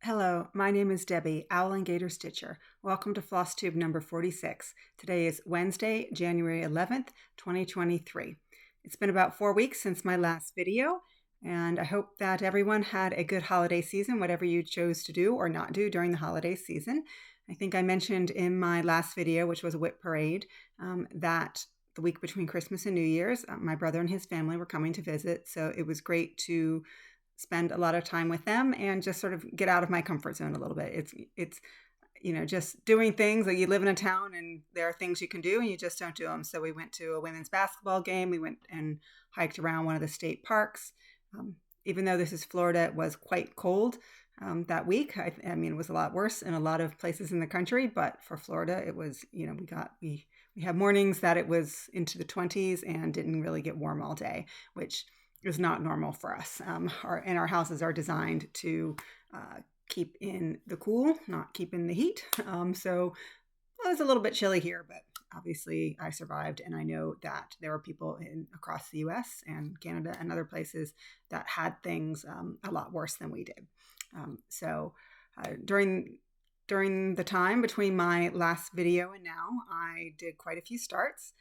Hello, my name is Debbie, Owlandgatorstitcher. Welcome to Flosstube number 46. Today is Wednesday, January 11th, 2023. It's been about 4 weeks since my last video, and I hope that everyone had a good holiday season, whatever you chose to do or not do during the holiday season. I think I mentioned in my last video, which was a whip parade, that the week between Christmas and New Year's, my brother and his family were coming to visit, so it was great to spend a lot of time with them and just sort of get out of my comfort zone a little bit. It's just doing things like you live in a town and there are things you can do and you just don't do them. So we went to a women's basketball game. We went and hiked around one of the state parks. Even though this is Florida, it was quite cold that week. I mean, it was a lot worse in a lot of places in the country, but for Florida, it was, we have mornings that it was into the 20s and didn't really get warm all day, which is not normal for us. Our houses are designed to keep in the cool, not keep in the heat. So it was a little bit chilly here, but obviously I survived. And I know that there are people across the US and Canada and other places that had things a lot worse than we did. During the time between my last video and now, I did quite a few starts.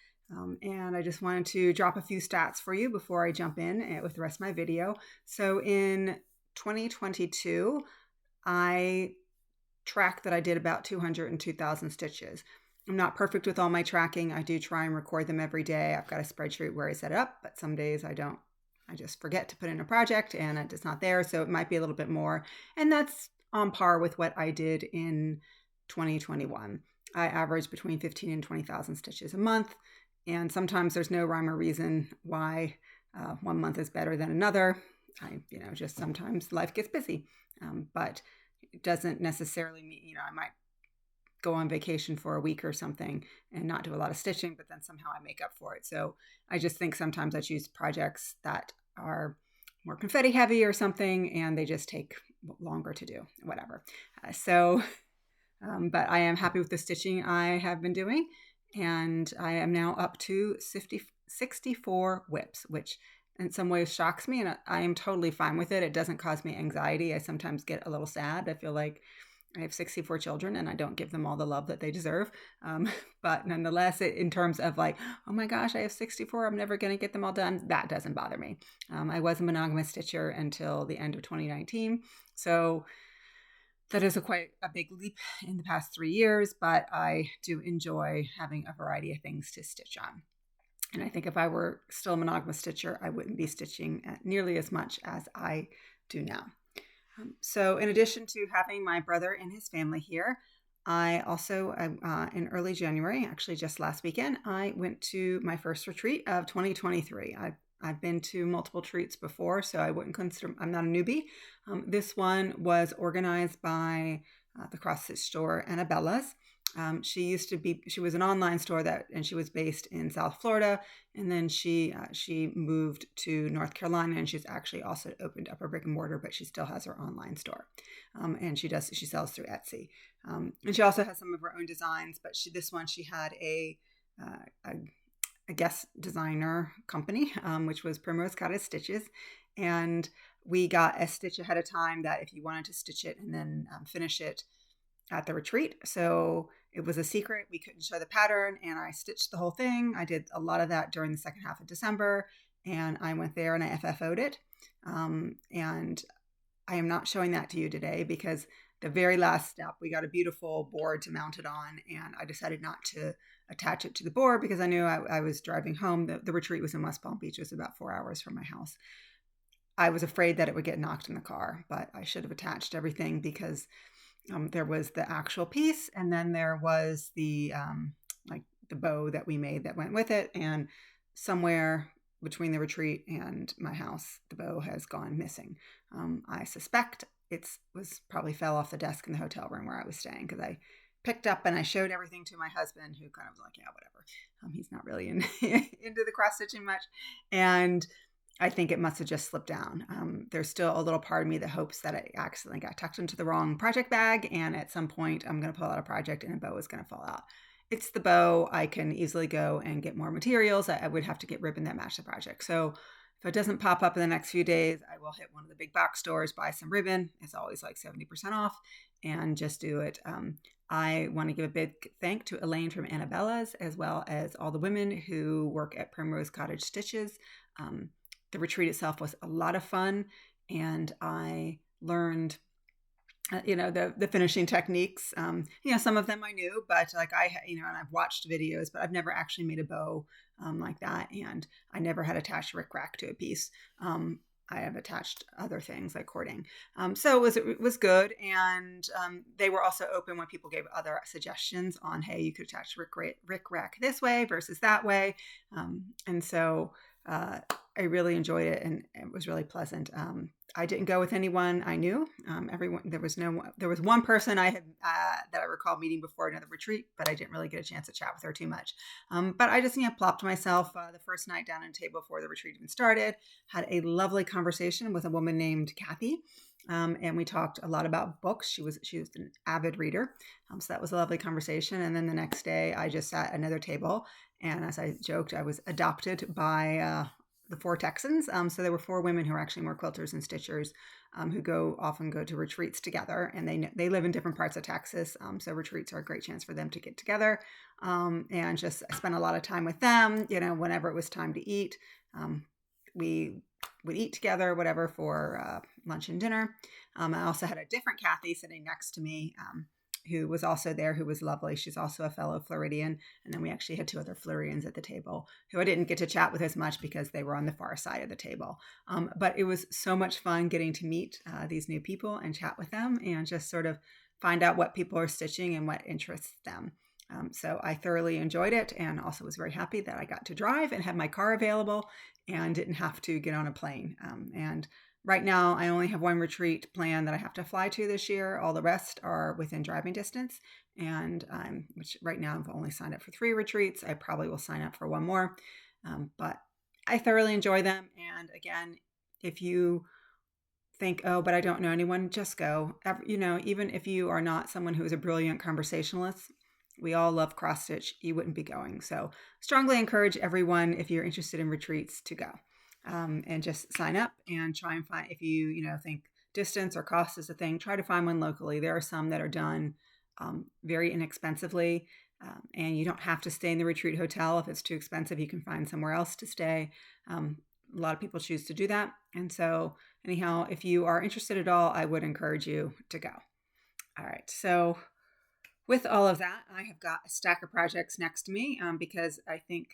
And I just wanted to drop a few stats for you before I jump in with the rest of my video. So in 2022, I tracked that I did about 202,000 stitches. I'm not perfect with all my tracking. I do try and record them every day. I've got a spreadsheet where I set it up, but some days I don't. I just forget to put in a project and it's not there. So it might be a little bit more. And that's on par with what I did in 2021. I average between 15 and 20,000 stitches a month. And sometimes there's no rhyme or reason why one month is better than another. Just sometimes life gets busy. But it doesn't necessarily mean, I might go on vacation for a week or something and not do a lot of stitching, but then somehow I make up for it. So I just think sometimes I choose projects that are more confetti heavy or something, and they just take longer to do, whatever. But I am happy with the stitching I have been doing. And I am now up to 64 whips, which in some ways shocks me. And I am totally fine with it. It doesn't cause me anxiety. I sometimes get a little sad. I feel like I have 64 children and I don't give them all the love that they deserve. But nonetheless, in terms of like, oh my gosh, I have 64, I'm never going to get them all done. That doesn't bother me. I was a monogamous stitcher until the end of 2019. So that is quite a big leap in the past 3 years, but I do enjoy having a variety of things to stitch on. And I think if I were still a monogamous stitcher, I wouldn't be stitching nearly as much as I do now. So in addition to having my brother and his family here, I also, in early January, actually just last weekend, I went to my first retreat of 2023. I've been to multiple retreats before, so I wouldn't consider, I'm not a newbie. This one was organized by the cross-stitch store Annabella's. She was an online store and she was based in South Florida. And then she moved to North Carolina, and she's actually also opened up a brick and mortar, but she still has her online store. And she sells through Etsy. And she also has some of her own designs, but she had a guest designer company, which was Primrose Cottage Stitches. And we got a stitch ahead of time that if you wanted to stitch it and then finish it at the retreat. So it was a secret. We couldn't show the pattern, and I stitched the whole thing. I did a lot of that during the second half of December, and I went there and I FFO'd it. And I am not showing that to you today because the very last step, we got a beautiful board to mount it on, and I decided not to attach it to the board because I knew I was driving home. The retreat was in West Palm Beach. It was about 4 hours from my house. I was afraid that it would get knocked in the car, but I should have attached everything because there was the actual piece, and then there was the bow that we made that went with it. And somewhere between the retreat and my house, the bow has gone missing. I suspect it probably fell off the desk in the hotel room where I was staying, because I picked up and I showed everything to my husband, who kind of was like, yeah, whatever. He's not really into the cross stitching much. And I think it must have just slipped down. There's still a little part of me that hopes that it accidentally got tucked into the wrong project bag, and at some point I'm going to pull out a project and a bow is going to fall out. It's the bow. I can easily go and get more materials. I would have to get ribbon that matched the project. So if it doesn't pop up in the next few days, I will hit one of the big box stores, buy some ribbon. It's always like 70% off, and just do it. I want to give a big thank to Elaine from Annabella's, as well as all the women who work at Primrose Cottage Stitches. The retreat itself was a lot of fun, and I learned the finishing techniques. Some of them I knew, but like and I've watched videos, but I've never actually made a bow like that. And I never had attached rickrack to a piece. I have attached other things like cording. So it was good. And they were also open when people gave other suggestions on, hey, you could attach rickrack this way versus that way. And so I really enjoyed it, and it was really pleasant. I didn't go with anyone I knew. There was one person I had that I recall meeting before another retreat, but I didn't really get a chance to chat with her too much. But I just plopped myself the first night down at a table before the retreat even started. Had a lovely conversation with a woman named Kathy, and we talked a lot about books. She was an avid reader, so that was a lovely conversation. And then the next day, I just sat at another table, and as I joked, I was adopted by the 4 Texans. So there were 4 women who are actually more quilters and stitchers who often go to retreats together, and they live in different parts of Texas. So retreats are a great chance for them to get together. And just I spent a lot of time with them, whenever it was time to eat. We would eat together, whatever, for lunch and dinner. I also had a different Kathy sitting next to me, who was also there, who was lovely. She's also a fellow Floridian. And then we actually had 2 other Floridians at the table who I didn't get to chat with as much because they were on the far side of the table. But it was so much fun getting to meet these new people and chat with them and just sort of find out what people are stitching and what interests them. So I thoroughly enjoyed it, and also was very happy that I got to drive and had my car available and didn't have to get on a plane. And right now, I only have one retreat planned that I have to fly to this year. All the rest are within driving distance. And which right now I've only signed up for 3 retreats. I probably will sign up for one more. But I thoroughly enjoy them. And again, if you think, oh, but I don't know anyone, just go. Even if you are not someone who is a brilliant conversationalist, we all love cross stitch, you wouldn't be going. So strongly encourage everyone, if you're interested in retreats, to go. And just sign up and try and find, if you think distance or cost is a thing, try to find one locally. There are some that are done very inexpensively, and you don't have to stay in the retreat hotel. If it's too expensive, you can find somewhere else to stay. A lot of people choose to do that. And so anyhow, if you are interested at all, I would encourage you to go. All right. So with all of that, I have got a stack of projects next to me because I think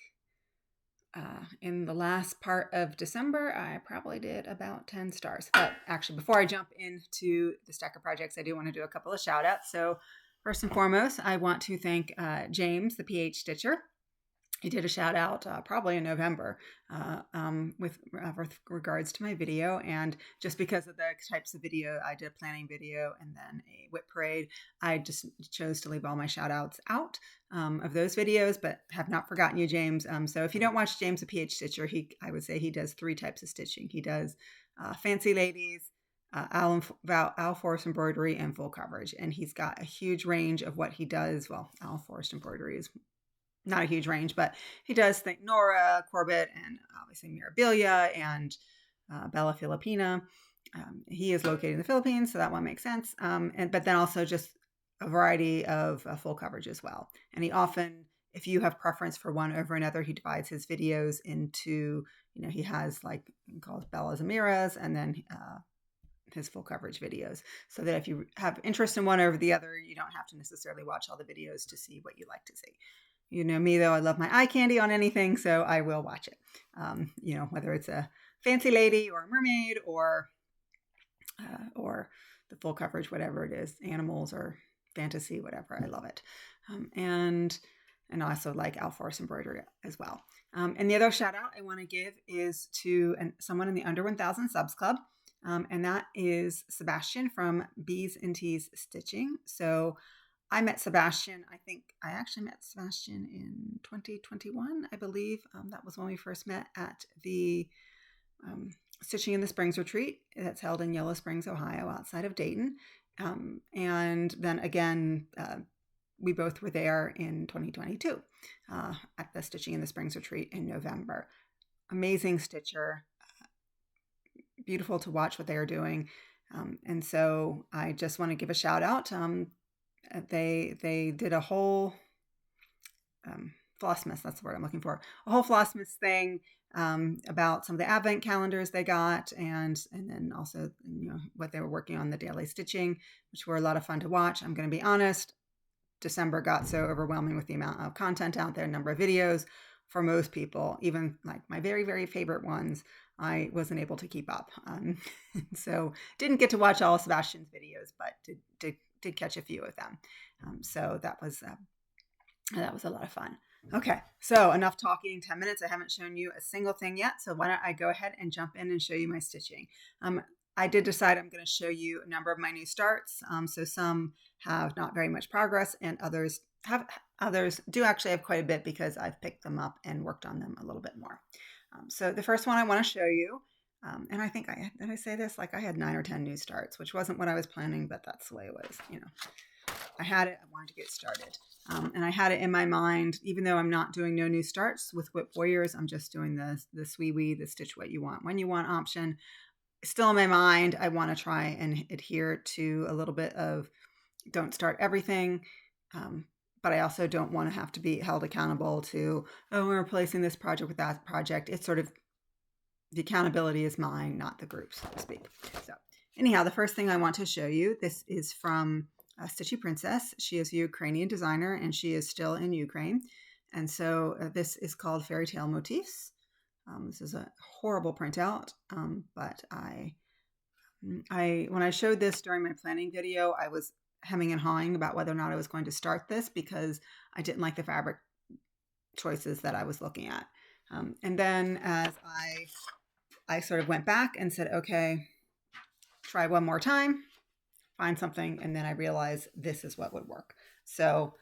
in the last part of December, I probably did about 10 stars. But actually, before I jump into the stack of projects, I do want to do a couple of shout outs. So first and foremost, I want to thank James, the PH Stitcher. He did a shout out probably in November with regards to my video. And just because of the types of video, I did a planning video and then a whip parade. I just chose to leave all my shout outs out of those videos, but have not forgotten you, James. So if you don't watch James, the PH Stitcher, I would say he does 3 types of stitching. He does fancy ladies, owl forest embroidery, and full coverage. And he's got a huge range of what he does. Well, owl forest embroidery is not a huge range, but he does think Nora, Corbett, and obviously Mirabilia and Bella Filipina. He is located in the Philippines, so that one makes sense. But then also just a variety of full coverage as well. And he often, if you have preference for one over another, he divides his videos into, he has like called Bella's and Mira's, and then his full coverage videos, so that if you have interest in one over the other, you don't have to necessarily watch all the videos to see what you like to see. You know me, though, I love my eye candy on anything, so I will watch it. Whether it's a fancy lady or a mermaid or the full coverage, whatever it is, animals or fantasy, whatever, I love it. And also like owl forest embroidery as well. And the other shout out I want to give is to someone in the Under 1000 Subs Club. And that is Sebastian from Bees and Tees Stitching. So I met Sebastian, I think I actually met Sebastian in 2021, I believe. That was when we first met at the Stitching in the Springs retreat that's held in Yellow Springs, Ohio, outside of Dayton. And then again, we both were there in 2022 at the Stitching in the Springs retreat in November. Amazing stitcher, beautiful to watch what they are doing. And so I just want to give a shout out. They did a whole Flossmas, that's the word I'm looking for, a whole Flossmas thing about some of the advent calendars they got, and then also, you know, what they were working on, the daily stitching, which were a lot of fun to watch. I'm going to be honest, December got so overwhelming with the amount of content out there, number of videos. For most people, even like my very, very favorite ones, I wasn't able to keep up. So didn't get to watch all of Sebastian's videos, but did catch a few of them. So that was a lot of fun. Okay, so enough talking, 10 minutes. I haven't shown you a single thing yet, so why don't I go ahead and jump in and show you my stitching. I did decide I'm going to show you a number of my new starts. So some have not very much progress, and others do actually have quite a bit because I've picked them up and worked on them a little bit more. So the first one I want to show you, and I think did I say this? Like I had 9 or 10 new starts, which wasn't what I was planning, but that's the way it was. You know, I had it. I wanted to get started, and I had it in my mind. Even though I'm not doing no new starts with Whip Warriors, I'm just doing the Sweewee, the stitch what you want when you want option. Still in my mind, I want to try and adhere to a little bit of don't start everything. But I also don't want to have to be held accountable to, oh, we're replacing this project with that project. It's sort of, the accountability is mine, not the group, so to speak. So anyhow, the first thing I want to show you, this is from Stitchy Princess. She is a Ukrainian designer, and she is still in Ukraine. And so this is called Fairy Tale Motifs. This is a horrible printout, but when I showed this during my planning video, I was hemming and hawing about whether or not I was going to start this because I didn't like the fabric choices that I was looking at. And then as I sort of went back and said, okay, try one more time, find something, and then I realized this is what would work. So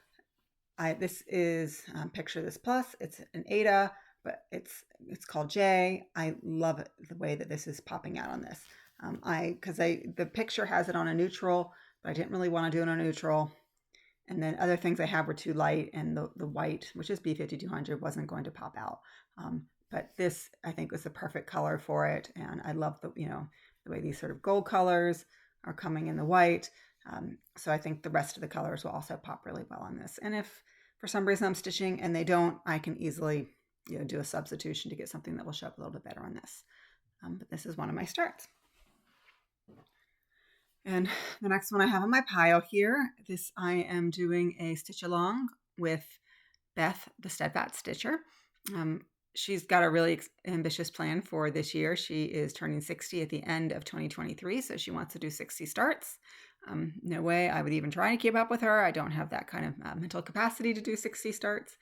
this is, picture this plus, it's an Aida, but it's called J. I love it, the way that this is popping out on this. Because the picture has it on a neutral, but I didn't really want to do it on a neutral. And then other things I have were too light, and the white, which is B5200, wasn't going to pop out. But this, I think, was the perfect color for it. And I love the way these sort of gold colors are coming in the white. So I think the rest of the colors will also pop really well on this. And if for some reason I'm stitching and they don't, I can easily do a substitution to get something that will show up a little bit better on this. But this is one of my starts. And the next one I have on my pile here, I am doing a stitch along with Beth, the Steadfast Stitcher. She's got a really ambitious plan for this year. She is turning 60 at the end of 2023, so she wants to do 60 starts. No way I would even try to keep up with her. I don't have that kind of mental capacity to do 60 starts.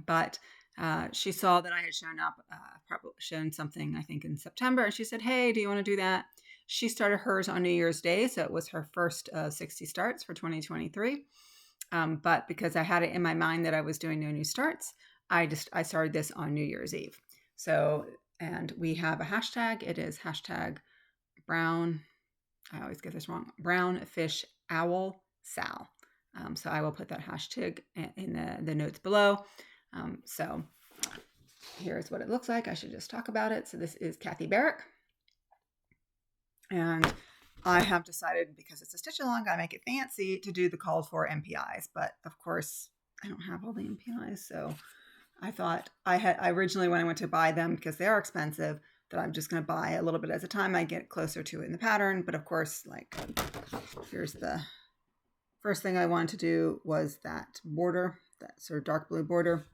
But she saw that I had shown something, I think, in September, and she said, hey, do you want to do that? She started hers on New Year's Day, so it was her first 60 starts for 2023. But because I had it in my mind that I was doing no new starts, I started this on New Year's Eve. So, and we have a hashtag. It is hashtag brown, I always get this wrong, brown fish owl Sal. So I will put that hashtag in the notes below. So here's what it looks like. I should just talk about it. So this is Kathy Barrick. And I have decided, because it's a stitch along, I make it fancy, to do the called for MPIs. But of course, I don't have all the MPIs. So I thought I originally, when I went to buy them, because they are expensive, that I'm just going to buy a little bit at a time. I get closer to it in the pattern. But of course, like, here's the first thing I wanted to do was that border, that sort of dark blue border.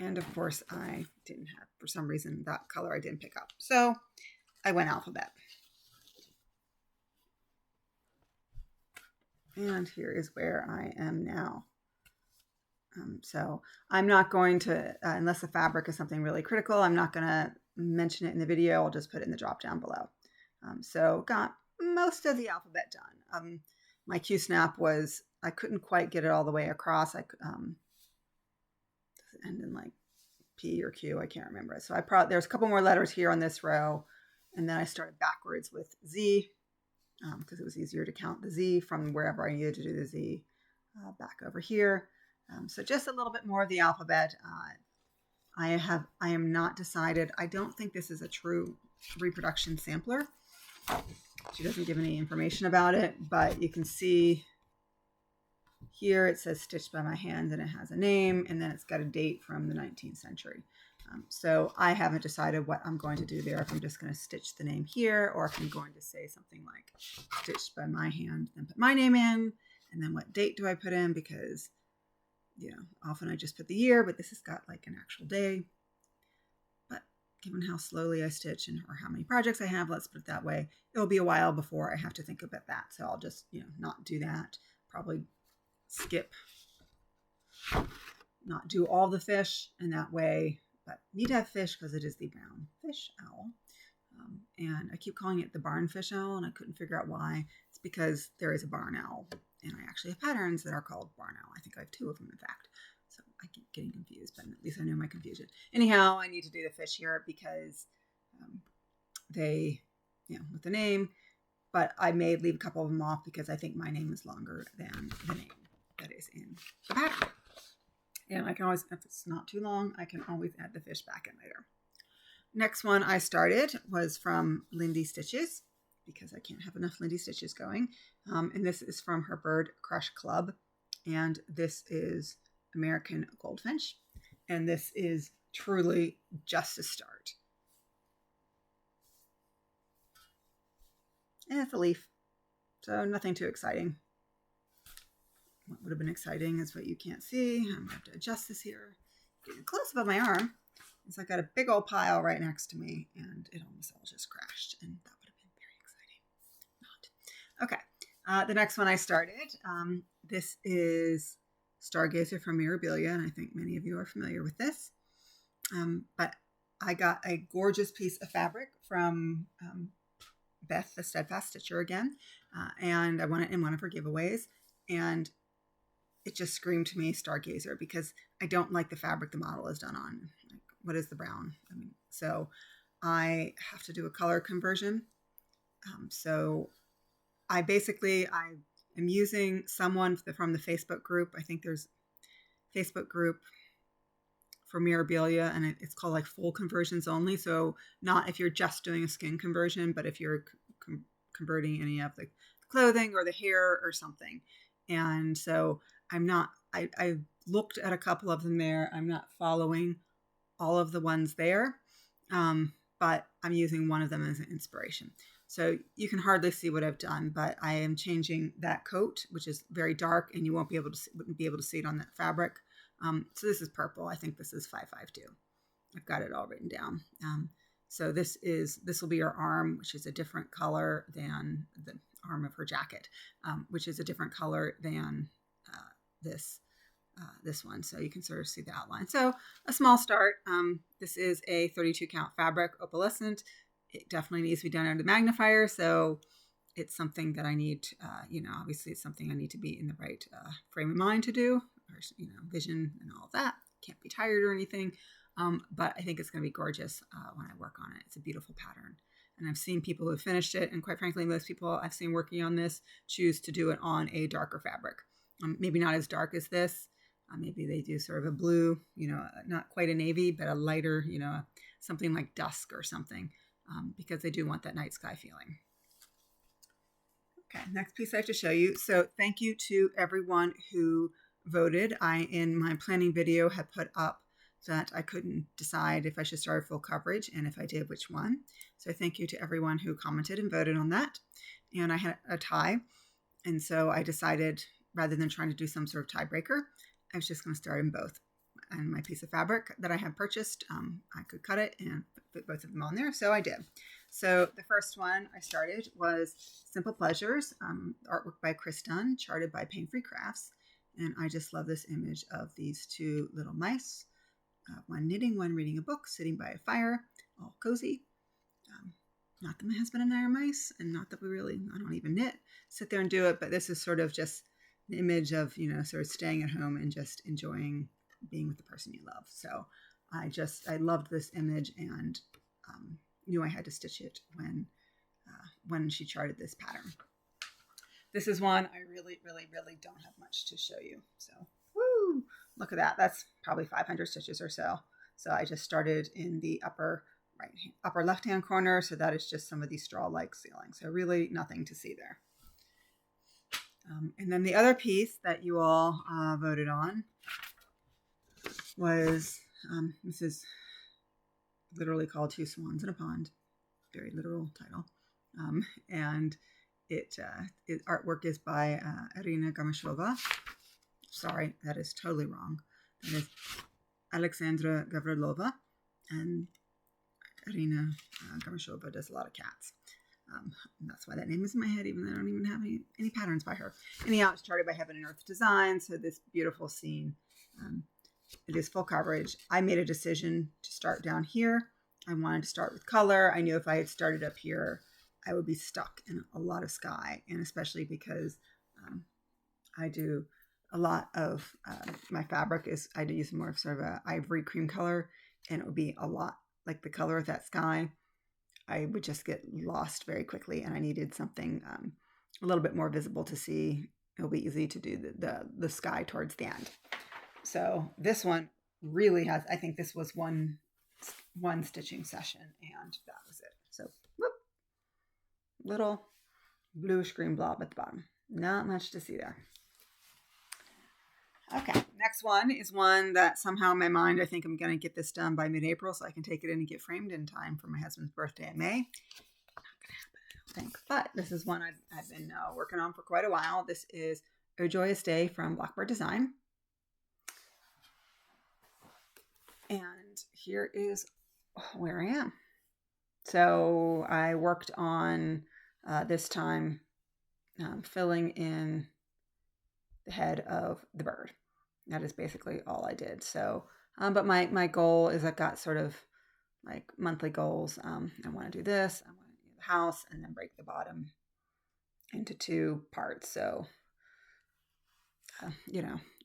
And of course, I didn't have, for some reason, that color I didn't pick up. So I went alphabet. And here is where I am now. So I'm not going to, unless the fabric is something really critical, I'm not going to mention it in the video. I'll just put it in the drop down below. So got most of the alphabet done. My Q snap was, I couldn't quite get it all the way across. Does it end in like P or Q? I can't remember. So there's a couple more letters here on this row. And then I started backwards with Z, because it was easier to count the Z from wherever I needed to do the Z back over here. So just a little bit more of the alphabet. I am not decided. I don't think this is a true reproduction sampler. She doesn't give any information about it, but you can see here it says stitched by my hand, and it has a name, and then it's got a date from the 19th century. So I haven't decided what I'm going to do there, if I'm just going to stitch the name here, or if I'm going to say something like stitched by my hand, then put my name in, and then what date do I put in, because, you know, often I just put the year, but this has got like an actual day. But given how slowly I stitch or how many projects I have, let's put it that way, it'll be a while before I have to think about that. So I'll just, you know, not do that, probably skip, not do all the fish, and that way, but need to have fish because it is the brown fish owl. And I keep calling it the barn fish owl, and I couldn't figure out why. It's because there is a barn owl, and I actually have patterns that are called barn owl. I think I have 2 of them, in fact. So I keep getting confused, but at least I know my confusion. Anyhow, I need to do the fish here because they, you know, with the name, but I may leave a couple of them off because I think my name is longer than the name that is in the pattern. And I can always, if it's not too long, I can always add the fish back in later. Next one I started was from Lindy Stitches, because I can't have enough Lindy Stitches going. And this is from her Bird Crush Club. And this is American Goldfinch. And this is truly just a start. And it's a leaf, so nothing too exciting. What would have been exciting is what you can't see. I'm going to have to adjust this here. Getting close above my arm. So I got a big old pile right next to me, and it almost all just crashed. And that would have been very exciting. Not. Okay. The next one I started. This is Stargazer from Mirabilia, and I think many of you are familiar with this. But I got a gorgeous piece of fabric from Beth, the Steadfast Stitcher again, and I won it in one of her giveaways. And it just screamed to me Stargazer, because I don't like the fabric the model is done on. Like, what is the brown? I mean, so I have to do a color conversion. So I am using someone from the Facebook group. I think there's a Facebook group for Mirabilia, and it's called like full conversions only. So not if you're just doing a skin conversion, but if you're converting any of the clothing or the hair or something. And so I looked at a couple of them there. I'm not following all of the ones there, but I'm using one of them as an inspiration. So you can hardly see what I've done, but I am changing that coat, which is very dark, and you wouldn't be able to see it on that fabric. So this is purple. I think this is 552. I've got it all written down. So this will be her arm, which is a different color than the arm of her jacket, which is a different color than this one. So you can sort of see the outline. So a small start. This is a 32 count fabric, opalescent. It definitely needs to be done under the magnifier. So it's something that I need, obviously it's something I need to be in the right frame of mind to do, or, vision and all of that. Can't be tired or anything. But I think it's going to be gorgeous when I work on it. It's a beautiful pattern. And I've seen people who have finished it. And quite frankly, most people I've seen working on this choose to do it on a darker fabric. Maybe not as dark as this. Maybe they do sort of a blue, not quite a navy, but a lighter, something like dusk or something, because they do want that night sky feeling. Okay, next piece I have to show you. So thank you to everyone who voted. In my planning video, had put up that I couldn't decide if I should start full coverage, and if I did, which one. So thank you to everyone who commented and voted on that. And I had a tie. And so I decided, rather than trying to do some sort of tiebreaker, I was just going to start in both. And my piece of fabric that I had purchased, I could cut it and put both of them on there. So I did. So the first one I started was Simple Pleasures, artwork by Chris Dunn, charted by Paine Free Crafts. And I just love this image of these 2 little mice, one knitting, one reading a book, sitting by a fire, all cozy. Not that my husband and I are mice, and not that I don't even knit, sit there and do it. But this is sort of just an image of, sort of staying at home and just enjoying being with the person you love. So I loved this image, and knew I had to stitch it when she charted this pattern. This is one I really, really, really don't have much to show you. So, woo! Look at that. That's probably 500 stitches or so. So I just started in the upper right upper left-hand corner. So that is just some of these straw-like ceilings. So really nothing to see there. And then the other piece that you all voted on was, this is literally called Two Swans in a Pond. Very literal title. And artwork is by Aimee Stewart. Sorry, that is totally wrong. That is Alexandra Gavrilova, and Aimee Stewart does a lot of cats. That's why that name is in my head, even though I don't even have any patterns by her. Anyhow, it's charted by Heaven and Earth Designs. So this beautiful scene, it is full coverage. I made a decision to start down here. I wanted to start with color. I knew if I had started up here, I would be stuck in a lot of sky, and especially because I do a lot of my fabric is I use more of sort of a ivory cream color, and it would be a lot like the color of that sky. I would just get lost very quickly, and I needed something a little bit more visible to see. It'll be easy to do the sky towards the end. So this one really has, I think this was one stitching session, and that was it. So whoop, little bluish green blob at the bottom. Not much to see there. Okay, next one is one that somehow in my mind, I think I'm going to get this done by mid-April so I can take it in and get framed in time for my husband's birthday in May. Not going to happen, I don't think. But this is one I've been working on for quite a while. This is O Joyous Day from Blackbird Design. And here is where I am. So I worked on this time filling in the head of the bird. That is basically all I did. So, but my goal is I've got sort of like monthly goals. I want to do this. I want to do the house and then break the bottom into 2 parts. So,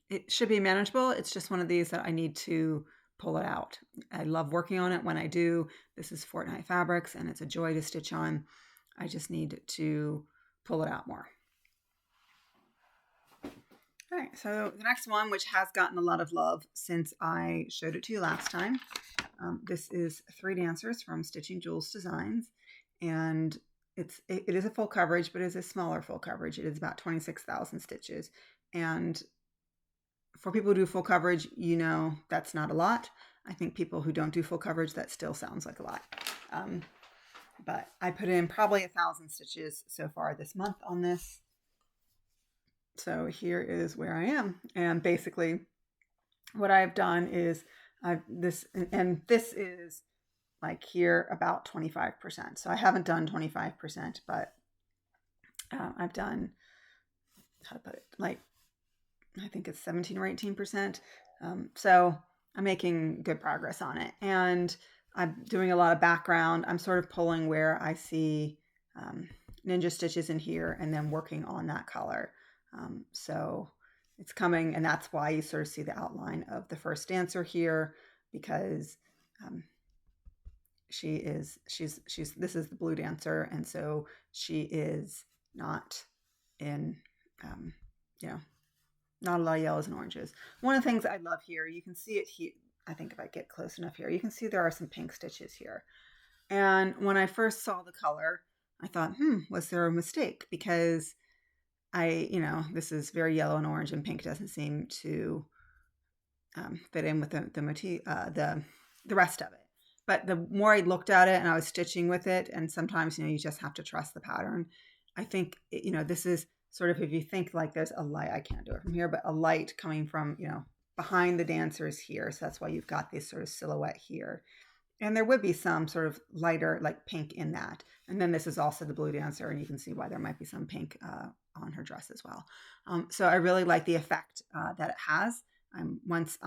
it should be manageable. It's just one of these that I need to pull it out. I love working on it when I do. This is Fortnight Fabrics, and it's a joy to stitch on. I just need to pull it out more. All right, so the next one, which has gotten a lot of love since I showed it to you last time, this is 3 dancers from Stitching Jules Designs, and it is a full coverage, but it is a smaller full coverage. It is about 26,000 stitches, and for people who do full coverage, that's not a lot. I think people who don't do full coverage, that still sounds like a lot. But I put in probably 1,000 stitches so far this month on this. So here is where I am. And basically what I've done is this is like here about 25%. So I haven't done 25%, but I've done, how to put it, like, I think it's 17 or 18%. So I'm making good progress on it. And I'm doing a lot of background. I'm sort of pulling where I see ninja stitches in here and then working on that color. So it's coming, and that's why you sort of see the outline of the first dancer here, because this is the blue dancer, and so she is not in, not a lot of yellows and oranges. One of the things I love here, you can see it here. I think if I get close enough here, you can see there are some pink stitches here. And when I first saw the color, I thought, was there a mistake? Because this is very yellow and orange, and pink doesn't seem to fit in with the motif, the rest of it. But the more I looked at it and I was stitching with it, and sometimes, you just have to trust the pattern. I think, this is sort of, if you think like there's a light, I can't do it from here, but a light coming from, behind the dancers here. So that's why you've got this sort of silhouette here. And there would be some sort of lighter, like pink in that. And then this is also the blue dancer, and you can see why there might be some pink on her dress as well. So I really like the effect that it has. Once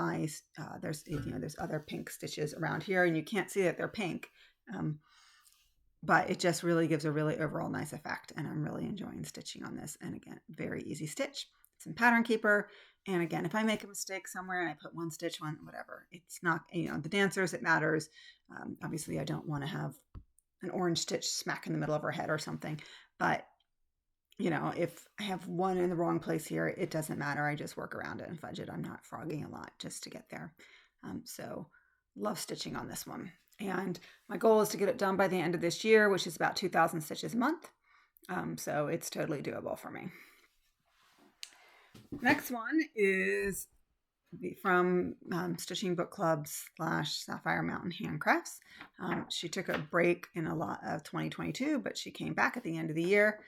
there's other pink stitches around here, and you can't see that they're pink, but it just really gives a really overall nice effect. And I'm really enjoying stitching on this. And again, very easy stitch. It's in Pattern Keeper. And again, if I make a mistake somewhere and I put one stitch on, whatever, it's not, the dancers, it matters. Obviously, I don't want to have an orange stitch smack in the middle of her head or something. But, if I have one in the wrong place here, it doesn't matter. I just work around it and fudge it. I'm not frogging a lot just to get there. So love stitching on this one. And my goal is to get it done by the end of this year, which is about 2,000 stitches a month. So it's totally doable for me. Next one is from Stitching Book Club / Sapphire Mountain Handcrafts. She took a break in a lot of 2022, but she came back at the end of the year.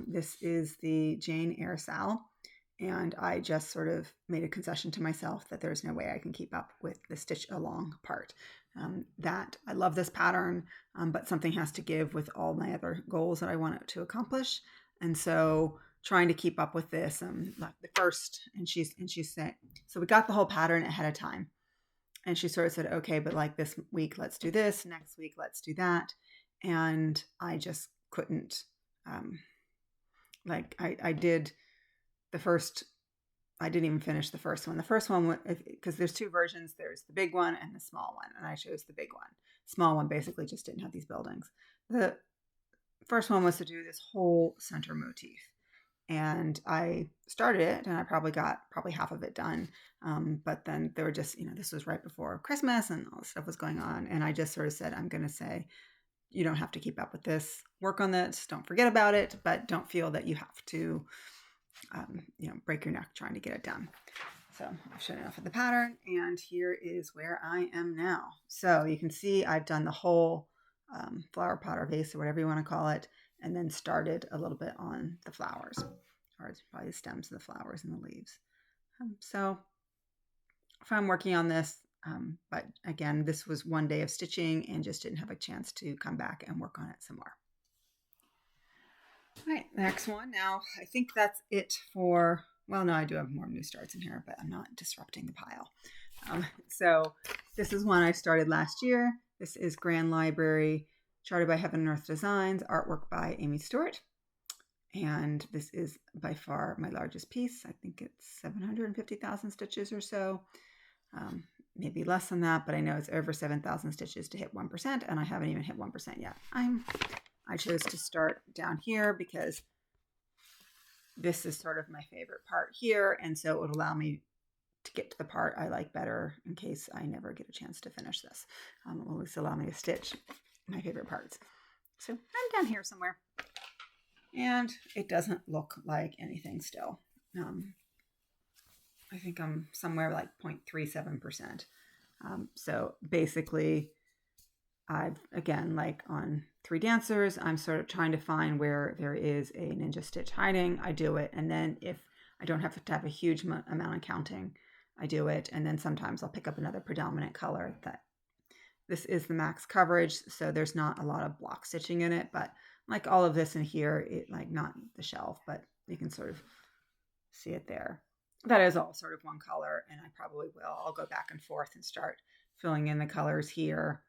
This is the Jane Eyre Sal, and I just sort of made a concession to myself that there's no way I can keep up with the stitch along part. That I love this pattern, but something has to give with all my other goals that I want it to accomplish. And so trying to keep up with this, like the first, and she said, so we got the whole pattern ahead of time. And she sort of said, okay, but like this week, let's do this. Next week, let's do that. And I just couldn't, I did the first, I didn't even finish the first one. The first one, because there's two versions, there's the big one and the small one. And I chose the big one. Small one basically just didn't have these buildings. The first one was to do this whole center motif. And I started it and I probably got half of it done. But then there were just, this was right before Christmas and all this stuff was going on. And I just sort of said, I'm going to say, you don't have to keep up with this. Work on this. Don't forget about it, but don't feel that you have to, break your neck trying to get it done. So I've shown enough of the pattern, and here is where I am now. So you can see I've done the whole flower pot or vase or whatever you want to call it, and then started a little bit on the flowers, or it's probably the stems of the flowers and the leaves. So if I'm working on this, but again, this was one day of stitching and just didn't have a chance to come back and work on it some more. All right, next one. Now, I think that's it for, well, no, I do have more new starts in here, but I'm not disrupting the pile. So this is one I started last year. This is Grand Library, charted by Heaven and Earth Designs, artwork by Aimee Stewart. And this is by far my largest piece. I think it's 750,000 stitches or so. Maybe less than that, but I know it's over 7,000 stitches to hit 1%, and I haven't even hit 1% yet. I chose to start down here because this is sort of my favorite part here, and so it would allow me to get to the part I like better in case I never get a chance to finish this. It will at least allow me to stitch my favorite parts. So I'm down here somewhere, and it doesn't look like anything still. I think I'm somewhere like 0.37%. So basically, I've, again, like on 3 dancers, I'm sort of trying to find where there is a ninja stitch hiding. I do it. And then if I don't have to have a huge amount of counting, I do it. And then sometimes I'll pick up another predominant color. That this is the max coverage. So there's not a lot of block stitching in it, but like all of this in here, it like not the shelf, but you can sort of see it there. That is all sort of one color. And I probably will. I'll go back and forth and start filling in the colors here.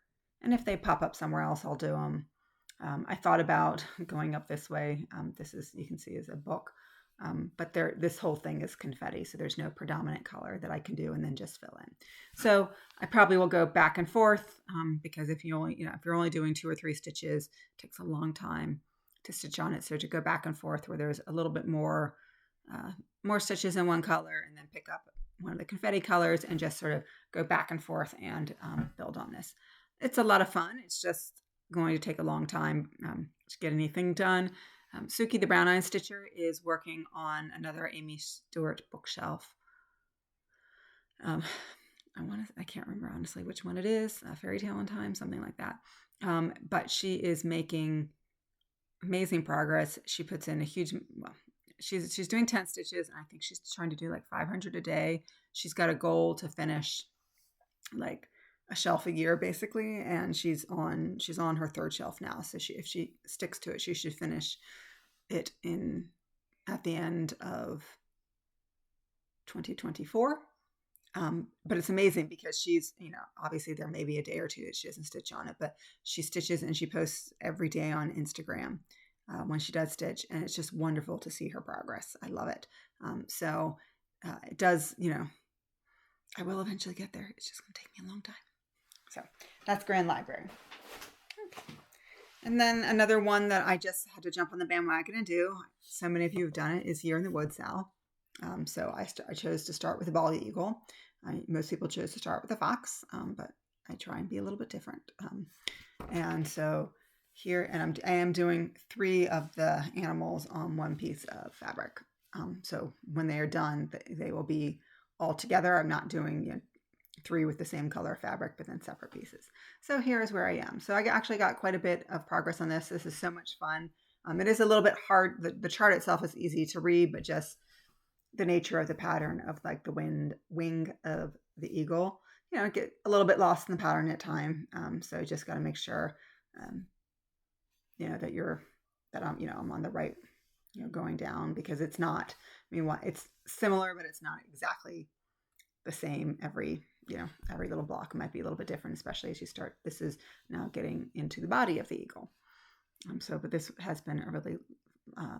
And if they pop up somewhere else, I'll do them. I thought about going up this way. This is, you can see, is a book. But this whole thing is confetti, so there's no predominant color that I can do and then just fill in. So I probably will go back and forth because if you're only doing 2 or 3 stitches, it takes a long time to stitch on it. So to go back and forth where there's a little bit more stitches in one color and then pick up one of the confetti colors and just sort of go back and forth and build on this. It's a lot of fun. It's just going to take a long time to get anything done. Suki the Brown Eye Stitcher is working on another Aimee Stewart bookshelf. I can't remember honestly which one it is. Fairy Tale in Time, something like that. But she is making amazing progress. She puts in a huge. She's doing 10 stitches, and I think she's trying to do like 500 a day. She's got a goal to finish like a shelf a year basically, and she's on her 3rd shelf now. So if she sticks to it, she should finish it at the end of 2024. But it's amazing because she's, obviously there may be a day or 2 that she doesn't stitch on it, but she stitches and she posts every day on Instagram when she does stitch, and it's just wonderful to see her progress. I love it. So it does, I will eventually get there. It's just going to take me a long time. So that's Grand Library. Okay. And then another one that I just had to jump on the bandwagon and do, so many of you have done it, is Year in the Woods Sal. So I chose to start with a bald eagle. Most people chose to start with a fox, but I try and be a little bit different. And so here, and I am doing 3 of the animals on one piece of fabric. So when they are done, they will be all together. I'm not doing 3 with the same color fabric, but then separate pieces. So here is where I am. So I actually got quite a bit of progress on this. This is so much fun. It is a little bit hard. The chart itself is easy to read, but just the nature of the pattern of like the wing of the eagle, get a little bit lost in the pattern at time. So just got to make sure, that I'm on the right, going down, because it's not, it's similar, but it's not exactly the same. Every little block might be a little bit different, especially as you start. This is now getting into the body of the eagle. But this has been a really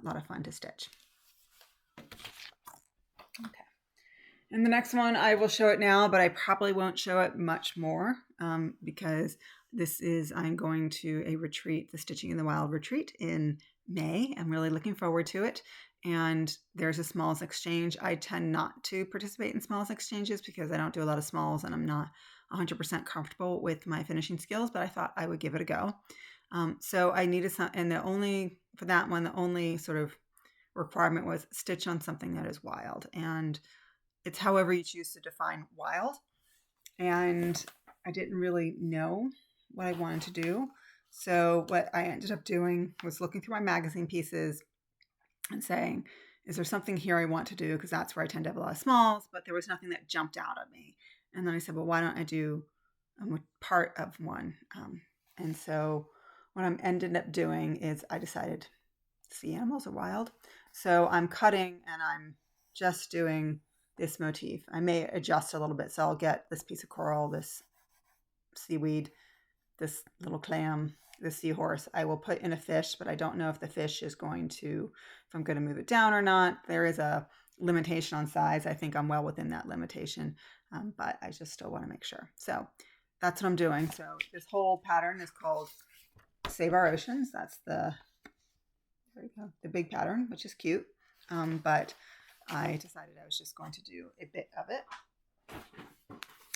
lot of fun to stitch. Okay. And the next one, I will show it now, but I probably won't show it much more because I'm going to a retreat, the Stitching in the Wild retreat in May. I'm really looking forward to it. And there's a smalls exchange. I tend not to participate in smalls exchanges because I don't do a lot of smalls and I'm not 100% comfortable with my finishing skills, but I thought I would give it a go. So I needed some, and for that one, the only sort of requirement was stitch on something that is wild. And it's however you choose to define wild. And I didn't really know what I wanted to do. So what I ended up doing was looking through my magazine pieces and saying, is there something here I want to do? Because that's where I tend to have a lot of smalls, but there was nothing that jumped out at me. And then I said, well, why don't I do part of one? And so what I ended up doing is I decided sea animals are wild. So I'm cutting and I'm just doing this motif. I may adjust a little bit. So I'll get this piece of coral, this seaweed, this little clam, this seahorse. I will put in a fish, but I don't know if the fish is going to, if I'm going to move it down or not. There is a limitation on size. I think I'm well within that limitation, but I just still want to make sure. So that's what I'm doing. So this whole pattern is called Save Our Oceans. That's the big pattern, which is cute. But I decided I was just going to do a bit of it.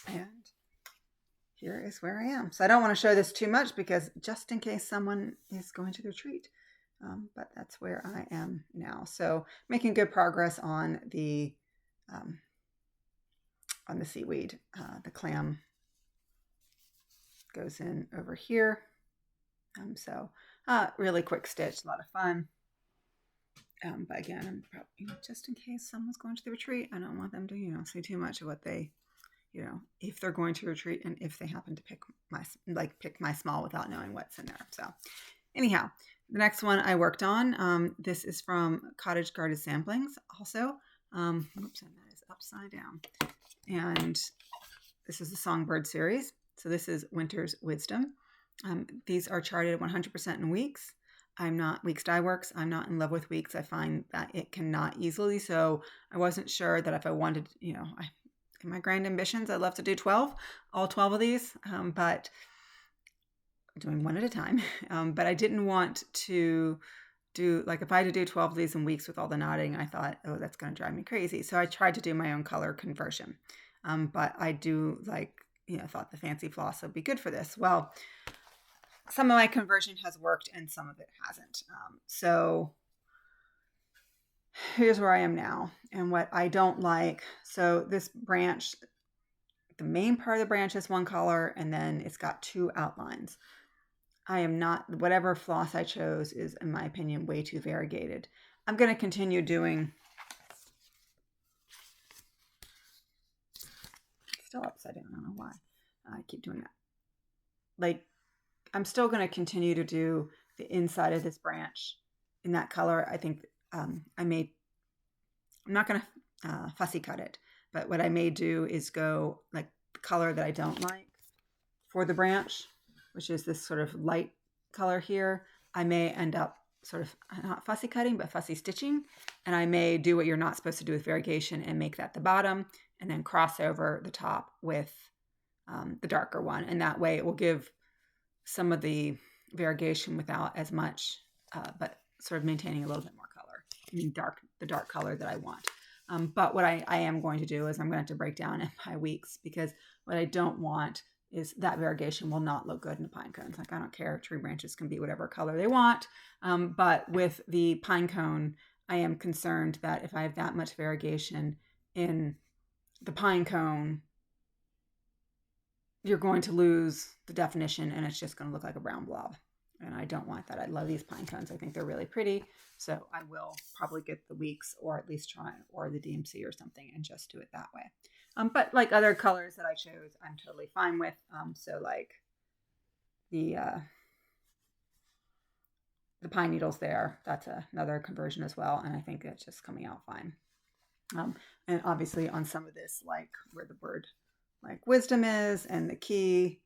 And here is where I am. So I don't want to show this too much because just in case someone is going to the retreat. But that's where I am now. So making good progress on the seaweed. The clam goes in over here. Really quick stitch, a lot of fun. But again, I'm probably, just in case someone's going to the retreat, I don't want them to, say too much of what they, if they're going to retreat and if they happen to pick my small without knowing what's in there. So anyhow, the next one I worked on, this is from Cottage Garden Samplings also. Oops, and that is upside down. And this is the Songbird series. So this is Winter's Wisdom. These are charted 100% in weeks. I'm not Weeks Dye Works. I'm not in love with weeks. I find that it cannot easily. So I wasn't sure that if I wanted, in my grand ambitions, I'd love to do all 12 of these, but I'm doing one at a time. But I didn't want to do, if I had to do 12 of these in weeks with all the knotting, I thought, oh, that's going to drive me crazy. So I tried to do my own color conversion. But I do thought the fancy floss would be good for this. Well, some of my conversion has worked and some of it hasn't. So here's where I am now and what I don't like. So this branch, the main part of the branch is one color and then it's got 2 outlines. I am not, whatever floss I chose is, in my opinion, way too variegated. I'm going to continue doing, still upside down, I don't know why I keep doing that. I'm still going to continue to do the inside of this branch in that color. I think I'm not going to fussy cut it, but what I may do is go the color that I don't like for the branch, which is this sort of light color here. I may end up sort of not fussy cutting, but fussy stitching. And I may do what you're not supposed to do with variegation and make that the bottom and then cross over the top with the darker one. And that way it will give some of the variegation without as much, but sort of maintaining a little bit more color. The dark color that I want. But what I am going to do is I'm going to have to break down in my weeks because what I don't want is that variegation will not look good in the pine cones. Like, I don't care, tree branches can be whatever color they want. But with the pine cone, I am concerned that if I have that much variegation in the pine cone, you're going to lose the definition and it's just going to look like a brown blob. And I don't want that. I love these pine cones. I think they're really pretty. So I will probably get the Weeks, or at least try, or the DMC or something, and just do it that way. But like other colors that I chose, I'm totally fine with. So like the pine needles there, that's another conversion as well. And I think it's just coming out fine. And obviously on some of this, like where the word like wisdom is and the key,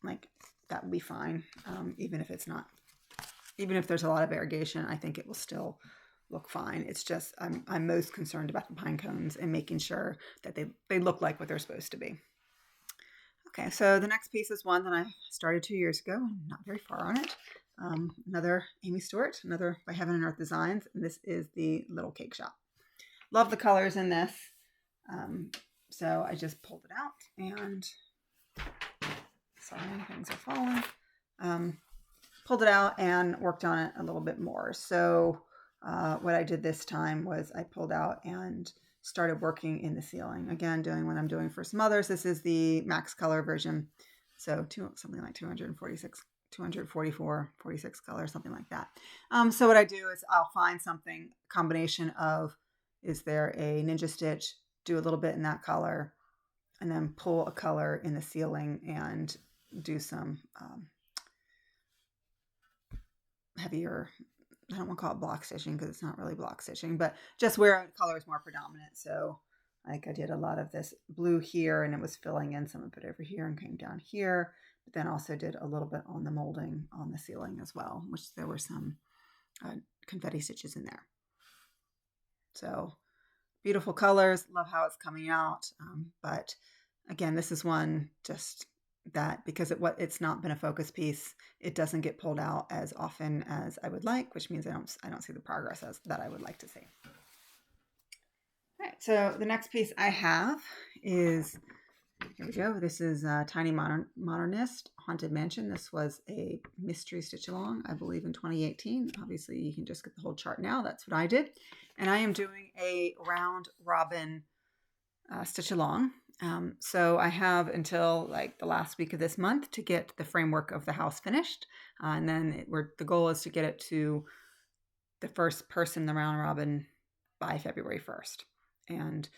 like that would be fine. Even if there's a lot of variegation, I think it will still look fine. It's just, I'm most concerned about the pine cones and making sure that they look like what they're supposed to be. Okay, so the next piece is one that I started 2 years ago, and not very far on it. Another Aimee Stewart, another by Heaven and Earth Designs, and this is the Little Cake Shop. Love the colors in this. So I just pulled it out, and sorry, things are falling. Pulled it out and worked on it a little bit more. So what I did this time was I pulled out and started working in the ceiling. Again, doing what I'm doing for some others. This is the max color version. So something like 244, 46 colors, something like that. So what I do is I'll find something, combination of, is there a ninja stitch, do a little bit in that color, and then pull a color in the ceiling and do some heavier, I don't want to call it block stitching because it's not really block stitching, but just where color is more predominant. So like I did a lot of this blue here, and it was filling in some of it over here and came down here, but then also did a little bit on the molding on the ceiling as well, which there were some confetti stitches in there. So beautiful colors, love how it's coming out. But again, this is one just that because it's not been a focus piece, it doesn't get pulled out as often as I would like, which means I don't see the progress that I would like to see. All right, so the next piece I have is, here we go. This is Tiny Modernist Haunted Mansion. This was a mystery stitch along, I believe, in 2018. Obviously, you can just get the whole chart now. That's what I did. And I am doing a round robin stitch along. So I have until like the last week of this month to get the framework of the house finished. And then the goal is to get it to the first person, the round robin, by February 1st. And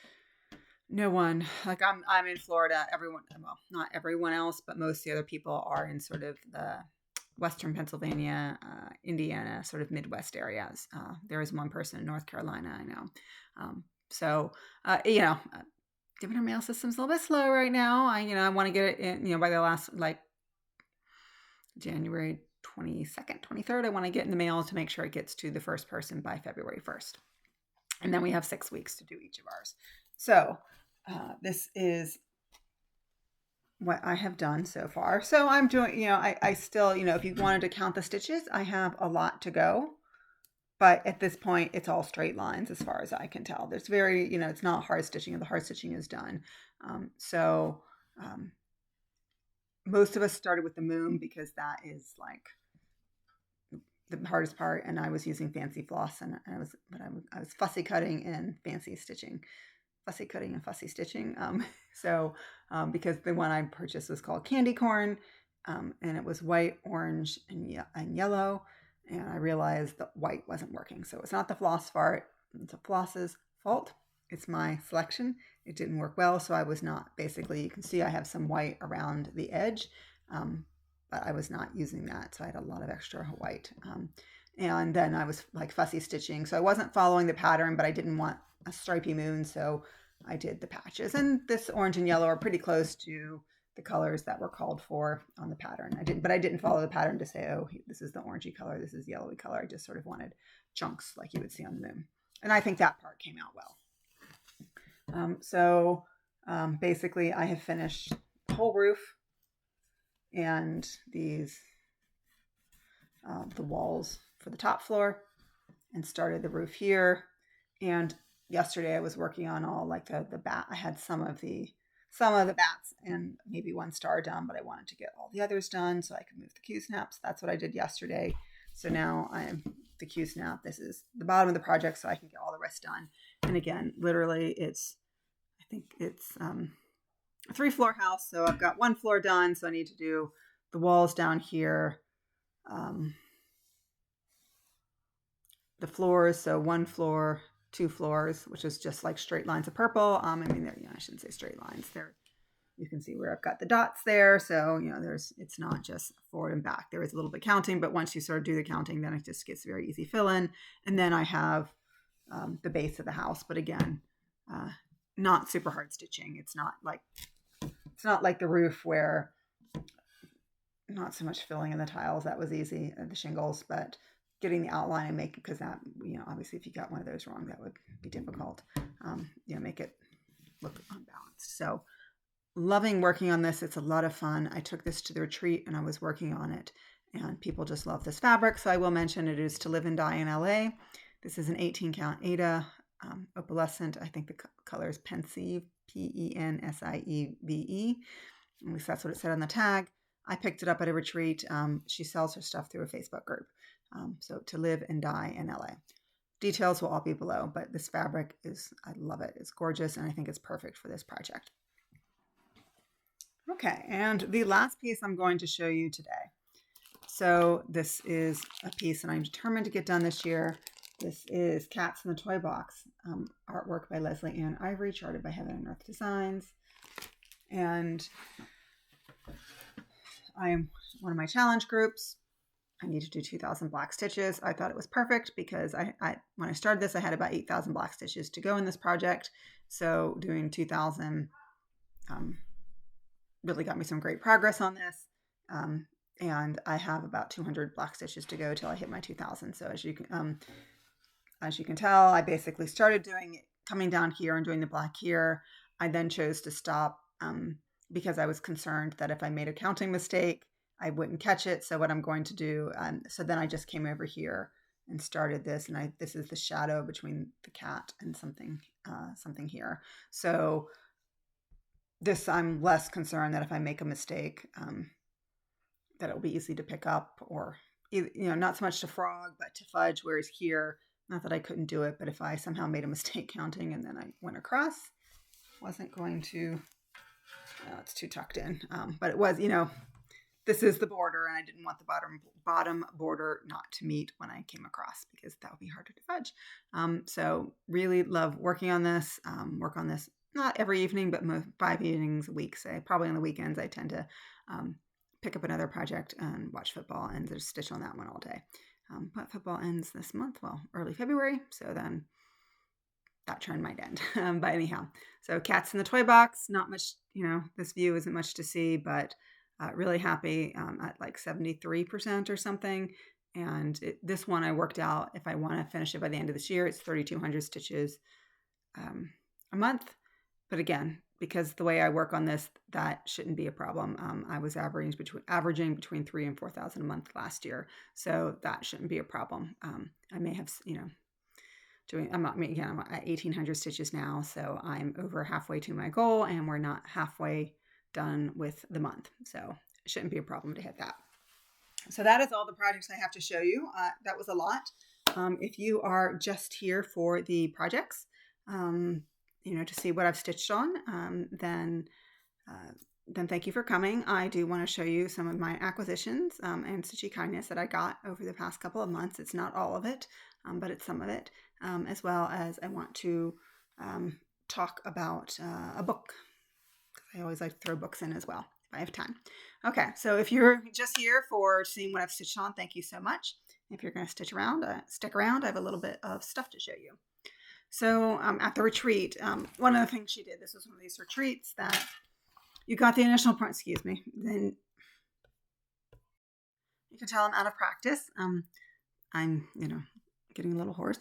no one, like I'm in Florida, everyone, well, not everyone else, but most of the other people are in sort of the Western Pennsylvania, Indiana, sort of Midwest areas. There is one person in North Carolina, I know. Given our mail system's a little bit slow right now. I want to get it in, by the last, like January 22nd, 23rd, I want to get in the mail to make sure it gets to the first person by February 1st. And then we have 6 weeks to do each of ours. So this is what I have done so far. So I'm doing, I still, if you wanted to count the stitches, I have a lot to go. But at this point, it's all straight lines as far as I can tell. There's it's not hard stitching. The hard stitching is done. Most of us started with the moon because that is like the hardest part. And I was using fancy floss, and I was fussy cutting and fancy stitching. Fussy cutting and fussy stitching. Because the one I purchased was called Candy Corn, and it was white, orange, and yellow. And I realized that white wasn't working. So it's not the floss fault. It's a floss's fault. It's my selection. It didn't work well. So I was not, basically, you can see I have some white around the edge, but I was not using that. So I had a lot of extra white. And then I was like fussy stitching. So I wasn't following the pattern, but I didn't want a stripy moon. So I did the patches. And this orange and yellow are pretty close to the colors that were called for on the pattern. I didn't follow the pattern to say, oh, this is the orangey color, this is the yellowy color. I just sort of wanted chunks like you would see on the moon. And I think that part came out well. Basically I have finished the whole roof and these, the walls for the top floor, and started the roof here. And yesterday I was working on all like the back. I had some of the some of the bats and maybe one star done, but I wanted to get all the others done so I could move the Q snaps. That's what I did yesterday. So now I'm the Q snap. This is the bottom of the project so I can get all the rest done. And again, literally I think it's a 3-floor house. So I've got 1 floor done. So I need to do the walls down here. The floors. So 1 floor, 2 floors, which is just like straight lines of purple. I mean, I shouldn't say straight lines there. You can see where I've got the dots there. So, it's not just forward and back. There is a little bit counting, but once you sort of do the counting, then it just gets very easy fill in. And then I have the base of the house, but again, not super hard stitching. It's not like the roof where not so much filling in the tiles. That was easy, the shingles, but getting the outline and make, because that, obviously if you got one of those wrong, that would be difficult. Make it look unbalanced. So loving working on this. It's a lot of fun. I took this to the retreat and I was working on it, and people just love this fabric. So I will mention it is To Live and Die in LA. This is an 18 count Aida, opalescent. I think the color is pensieve, Pensieve. At least that's what it said on the tag. I picked it up at a retreat. She sells her stuff through a Facebook group. So To Live and Die in LA. Details will all be below, but this fabric I love it. It's gorgeous, and I think it's perfect for this project. Okay, and the last piece I'm going to show you today. So this is a piece that I'm determined to get done this year. This is Cats in the Toy Box, artwork by Lesley Anne Ivory, charted by Heaven and Earth Designs. And I am one of my challenge groups. I need to do 2,000 black stitches. I thought it was perfect because when I started this, I had about 8,000 black stitches to go in this project. So doing 2,000 really got me some great progress on this. And I have about 200 black stitches to go till I hit my 2,000. So as you can tell, I basically started coming down here and doing the black here. I then chose to stop because I was concerned that if I made a counting mistake, I wouldn't catch it. So what I'm going to do, so then I just came over here and started this, and this is the shadow between the cat and something here. So this, I'm less concerned that if I make a mistake, that it'll be easy to pick up, or not so much to frog, but to fudge. Whereas here, not that I couldn't do it, but if I somehow made a mistake counting and then I went across, wasn't going to. No, it's too tucked in, but it was, this is the border, and I didn't want the bottom border not to meet when I came across, because that would be harder to fudge. So really love working on this. Work on this not every evening, but 5 evenings a week. Say probably on the weekends, I tend to pick up another project and watch football and just stitch on that one all day. But football ends this month, early February. So then that trend might end. But anyhow, so Cats in the Toy Box, not much, this view isn't much to see, but really happy at like 73% or something. And this one I worked out, if I want to finish it by the end of this year, it's 3,200 stitches a month. But again, because the way I work on this, that shouldn't be a problem. I was averaging between 3,000 and 4,000 a month last year. So that shouldn't be a problem. I may have, I'm at 1,800 stitches now. So I'm over halfway to my goal, and we're not halfway done with the month. So it shouldn't be a problem to hit that. So that is all the projects I have to show you. That was a lot. If you are just here for the projects, to see what I've stitched on, then thank you for coming. I do want to show you some of my acquisitions and Stitchy kindness that I got over the past couple of months. It's not all of it, but it's some of it, as well as I want to talk about a book. I always like to throw books in as well if I have time. Okay, so if you're just here for seeing what I've stitched on, thank you so much. If you're going to stick around, I have a little bit of stuff to show you. So at the retreat, one of the things she did, this was one of these retreats that you got the initial part, then you can tell I'm out of practice. I'm, getting a little hoarse.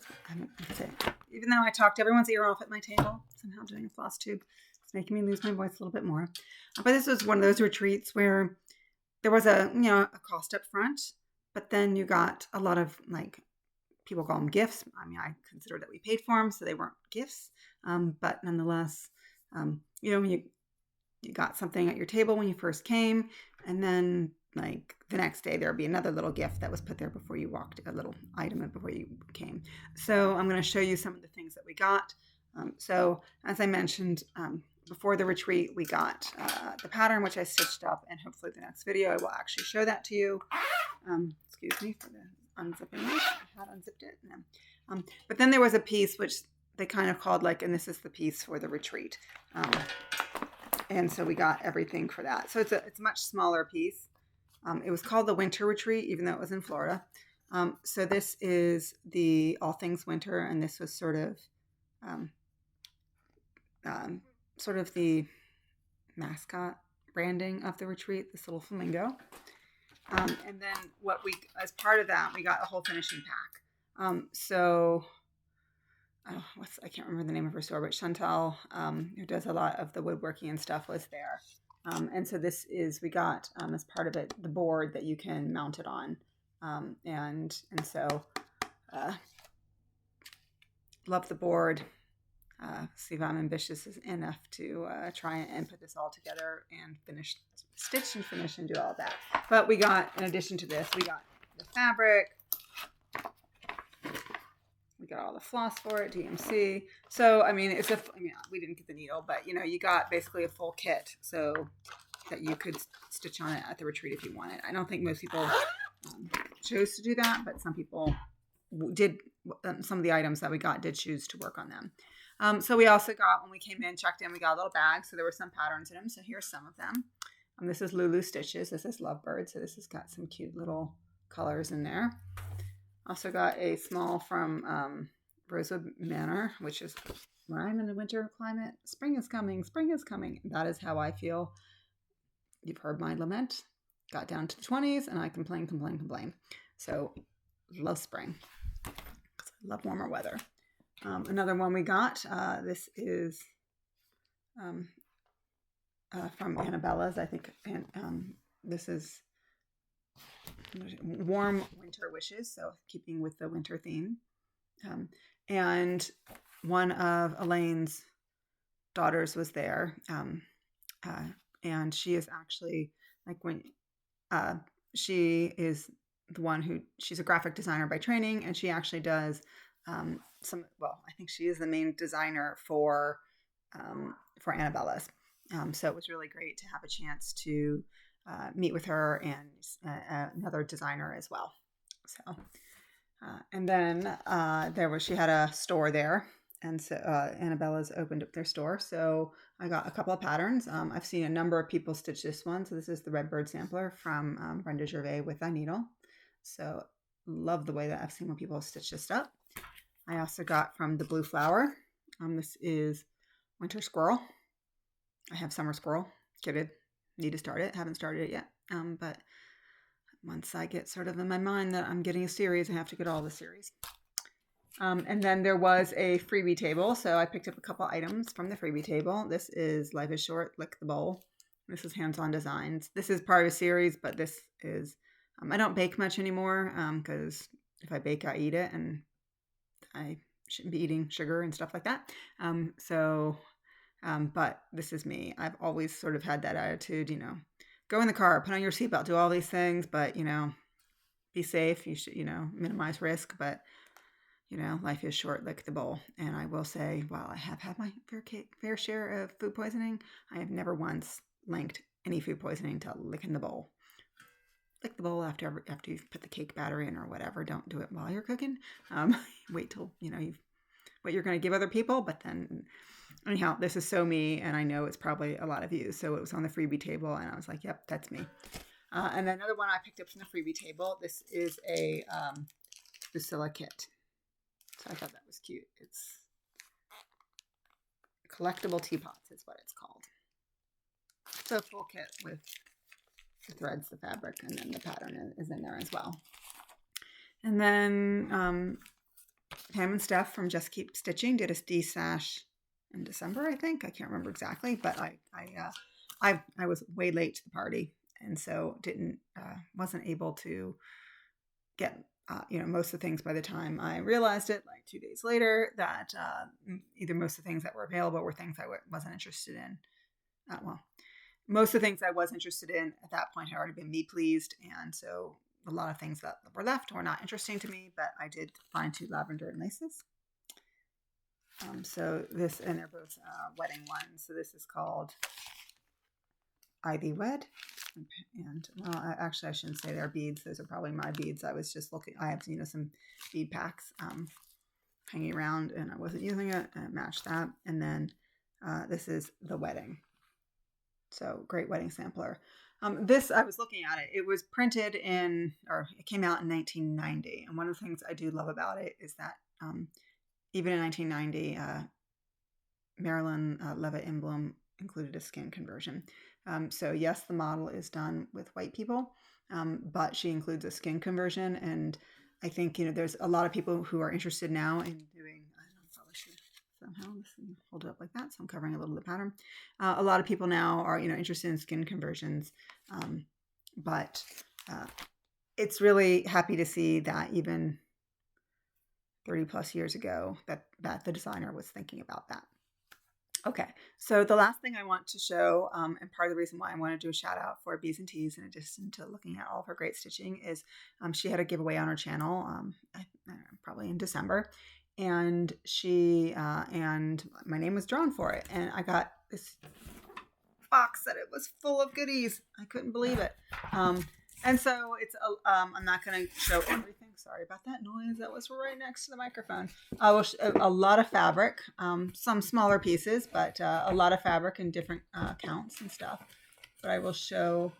Even though I talked everyone's ear off at my table, somehow doing a Flosstube, it's making me lose my voice a little bit more. But this was one of those retreats where there was a cost up front, but then you got a lot of people call them gifts. I mean, I consider that we paid for them, so they weren't gifts. But nonetheless, you got something at your table when you first came, and then like the next day there'll be another little gift that was put there before you walked, a little item before you came. So I'm going to show you some of the things that we got. So as I mentioned, before the retreat, we got the pattern, which I stitched up, and hopefully the next video I will actually show that to you. Excuse me for the unzipping it. I had unzipped it. No. But then there was a piece which they kind of called like, and this is the piece for the retreat. And so we got everything for that. So it's a much smaller piece. It was called the Winter Retreat, even though it was in Florida. So this is the All Things Winter, and this was sort of the mascot branding of the retreat, this little flamingo. And then as part of that, we got a whole finishing pack. I can't remember the name of her store, but Chantal, who does a lot of the woodworking and stuff, was there. And so we got, as part of it, the board that you can mount it on. And so, love the board. See if I'm ambitious enough to try and put this all together and stitch and finish and do all that. But we got, in addition to this, we got the fabric. We got all the floss for it, DMC. So, I mean, we didn't get the needle, but, you got basically a full kit so that you could stitch on it at the retreat if you wanted. I don't think most people chose to do that, but some people did. Some of the items that we got did choose to work on them. So we also got, when we came in, checked in, we got a little bag. So there were some patterns in them. So here's some of them. This is Lulu Stitches. This is Lovebird. So this has got some cute little colors in there. Also got a small from Rosewood Manor, which is where I'm in the winter climate. Spring is coming. Spring is coming. That is how I feel. You've heard my lament. Got down to the 20s and I complain. So love spring. I love warmer weather. Another one we got, this is from Annabella's, I think. And this is Warm Winter Wishes, so keeping with the winter theme. And one of Elaine's daughters was there. And she is actually, she is the one she's a graphic designer by training, and she actually does I think she is the main designer for Annabella's. So it was really great to have a chance to meet with her and another designer as well. So, and then she had a store there, and so Annabella's opened up their store. So I got a couple of patterns. I've seen a number of people stitch this one. So this is the Redbird sampler from Brenda Gervais with a needle. So love the way that I've seen when people stitch this up. I also got from the Blue Flower. This is Winter Squirrel. I have Summer Squirrel kitted. Need to start it. Haven't started it yet. But once I get sort of in my mind that I'm getting a series, I have to get all the series. And then there was a freebie table. So I picked up a couple items from the freebie table. This is Life is Short, Lick the Bowl. This is Hands-On Designs. This is part of a series, but this is, I don't bake much anymore because if I bake, I eat it, and I shouldn't be eating sugar and stuff like that. But this is me. I've always sort of had that attitude, go in the car, put on your seatbelt, do all these things, but, be safe. You should, minimize risk, but, life is short, lick the bowl. And I will say, while I have had my fair share of food poisoning, I have never once linked any food poisoning to licking the bowl. Lick the bowl after you've put the cake batter in or whatever. Don't do it while you're cooking. Wait till, what you're going to give other people. But then, anyhow, this is so me, and I know it's probably a lot of you. So it was on the freebie table, and I was like, yep, that's me. And then another one I picked up from the freebie table. This is a Lucilla kit. So I thought that was cute. It's collectible teapots is what it's called. So a full kit with the threads, the fabric, and then the pattern is in there as well. And then Pam and Steph from Just Keep Stitching did a D-sash in December, I think. I can't remember exactly, but I was way late to the party, and so wasn't able to get most of the things by the time I realized it, like 2 days later, that either most of the things that were available were things I wasn't interested in. most of the things I was interested in at that point had already been me pleased. And so a lot of things that were left were not interesting to me, but I did find 2 lavender and laces. So this, and they're both wedding ones. So this is called Ivy Wed. And well, actually I shouldn't say they're beads. Those are probably my beads. I was just looking, I have, some bead packs hanging around and I wasn't using it, and it matched that. And then this is the wedding. So great wedding sampler. This, I was looking at it. It was printed it came out in 1990. And one of the things I do love about it is that even in 1990, Marilyn Levitt Emblem included a skin conversion. So yes, the model is done with white people, but she includes a skin conversion. And I think, there's a lot of people who are interested now in doing, I don't know, probably should somehow hold it up like that. So I'm covering a little of the pattern. A lot of people now are, interested in skin conversions. But it's really happy to see that even 30 plus years ago that the designer was thinking about that. Okay, so the last thing I want to show, and part of the reason why I want to do a shout out for B's and T's in addition to looking at all of her great stitching is she had a giveaway on her channel probably in December, and she and my name was drawn for it, and I got this box that it was full of goodies. I couldn't believe it. And so it's, I'm not going to show everything. Sorry about that noise. That was right next to the microphone. I will a lot of fabric, some smaller pieces, but a lot of fabric in different counts and stuff. But I will show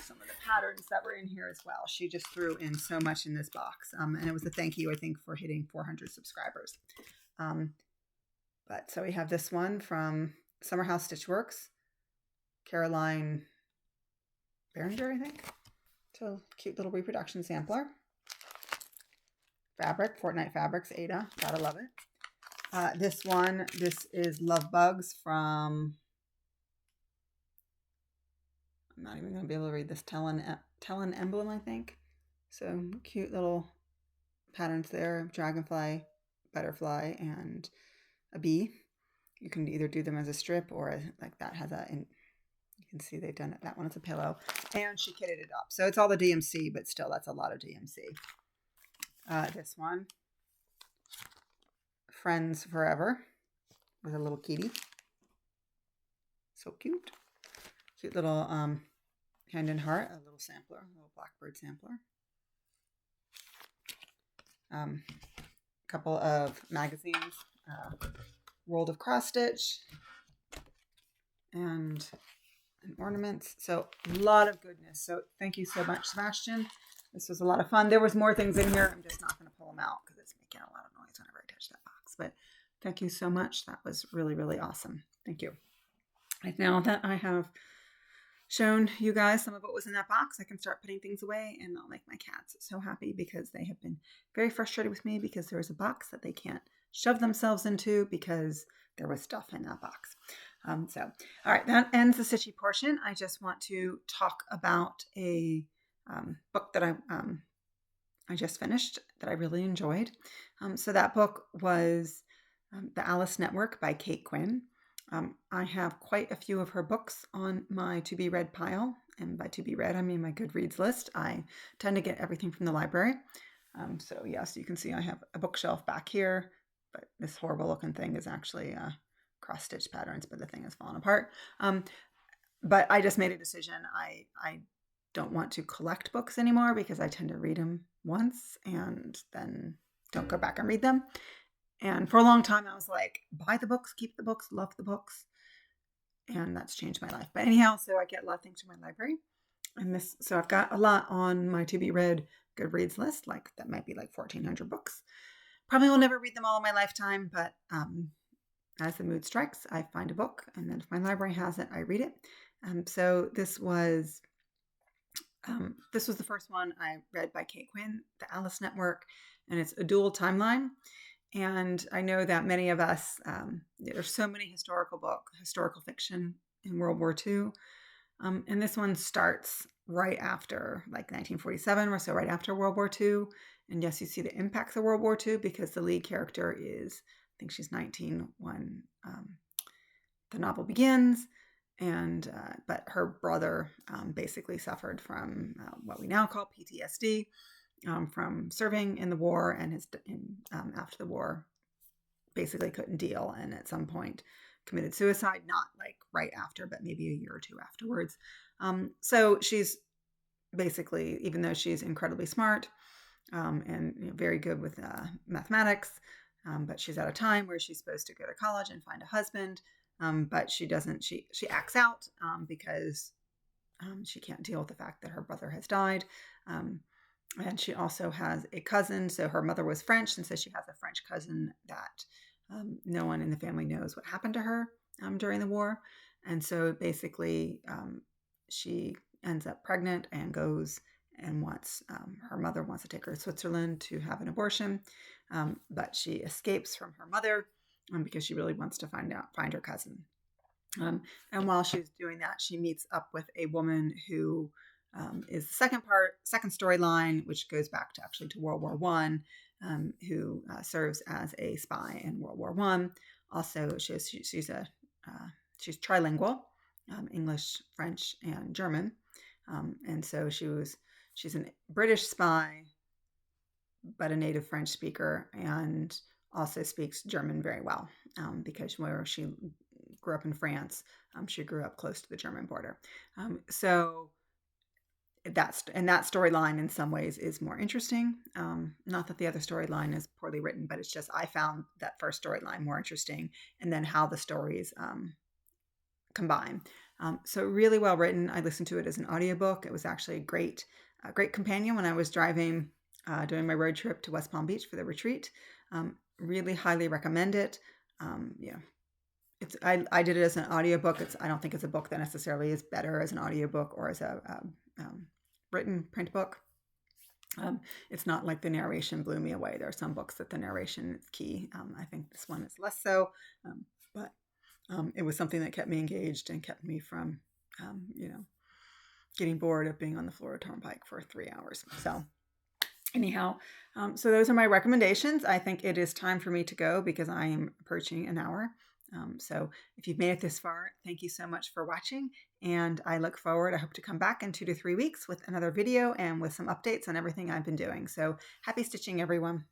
some of the patterns that were in here as well. She just threw in so much in this box. And it was a thank you, I think, for hitting 400 subscribers. But so we have this one from Summer House Stitchworks, Caroline Berenger, I think. So cute little reproduction sampler. Fabric, Fortnight Fabrics, Aida. Gotta love it. This is Love Bugs from, I'm not even going to be able to read this, Tellin Emblem, I think. So cute little patterns there. Dragonfly, butterfly, and a bee. You can either do them as a strip or like that has you can see they've done it. That one is a pillow. And she kitted it up. So it's all the DMC, but still that's a lot of DMC. This one, Friends Forever, with a little kitty. So cute. Cute little hand and heart, a little sampler, a little Blackbird sampler. A couple of magazines, World of Cross Stitch, and ornaments. So a lot of goodness. So thank you so much, Sebastian. This was a lot of fun. There was more things in here. I'm just not going to pull them out because it's making a lot of noise whenever I touch that box. But thank you so much. That was really, really awesome. Thank you. Right, now that I have shown you guys some of what was in that box, I can start putting things away, and I'll make my cats so happy because they have been very frustrated with me because there was a box that they can't shove themselves into because there was stuff in that box. All right, that ends the stitchy portion. I just want to talk about a book that I just finished that I really enjoyed. So that book was The Alice Network by Kate Quinn. I have quite a few of her books on my to be read pile, and by to be read I mean my Goodreads list. I tend to get everything from the library. So yes, you can see I have a bookshelf back here, but this horrible looking thing is actually cross stitch patterns, but the thing has fallen apart. But I just made a decision. I don't want to collect books anymore because I tend to read them once and then don't go back and read them. And for a long time I was like, buy the books, keep the books, love the books. And that's changed my life. But anyhow, so I get a lot of things from my library. And so I've got a lot on my to be read Goodreads list, like that might be like 1,400 books. Probably will never read them all in my lifetime, but as the mood strikes, I find a book, and then if my library has it, I read it. So this was the first one I read by Kate Quinn, The Alice Network, and it's a dual timeline. And I know that many of us, there's so many historical fiction in World War II. And this one starts right after, like 1947 or so, right after World War II. And yes, you see the impacts of World War II because the lead character is, I think she's 19 when the novel begins. But her brother basically suffered from what we now call PTSD from serving in the war, and after the war basically couldn't deal, and at some point committed suicide, not like right after, but maybe a year or two afterwards. So she's basically, even though she's incredibly smart and very good with mathematics, but she's at a time where she's supposed to go to college and find a husband, but she doesn't. She acts out because she can't deal with the fact that her brother has died. And she also has a cousin. So her mother was French, and so she has a French cousin that no one in the family knows what happened to her during the war. And so basically, she ends up pregnant and goes and her mother wants to take her to Switzerland to have an abortion. But she escapes from her mother because she really wants to find her cousin. And while she's doing that, she meets up with a woman who is the second storyline, which goes back to actually to World War I, who serves as a spy in World War I. Also, she's trilingual, English, French, and German. And so she's a British spy, but a native French speaker, and also speaks German very well because where she grew up in France, she grew up close to the German border. So that storyline in some ways is more interesting. Not that the other storyline is poorly written, but it's just I found that first storyline more interesting, and then how the stories combine. So really well written. I listened to it as an audiobook. It was actually a great companion when I was driving, doing my road trip to West Palm Beach for the retreat. Really highly recommend it. I did it as an audiobook. I don't think it's a book that necessarily is better as an audiobook or as a written print book. It's not like the narration blew me away. There are some books that the narration is key. I think this one is less so, but it was something that kept me engaged and kept me from, getting bored of being on the Florida Turnpike for 3 hours. So anyhow, so those are my recommendations. I think it is time for me to go because I am approaching an hour. So if you've made it this far, thank you so much for watching. And I look forward, I hope to come back in 2 to 3 weeks with another video and with some updates on everything I've been doing. So happy stitching, everyone.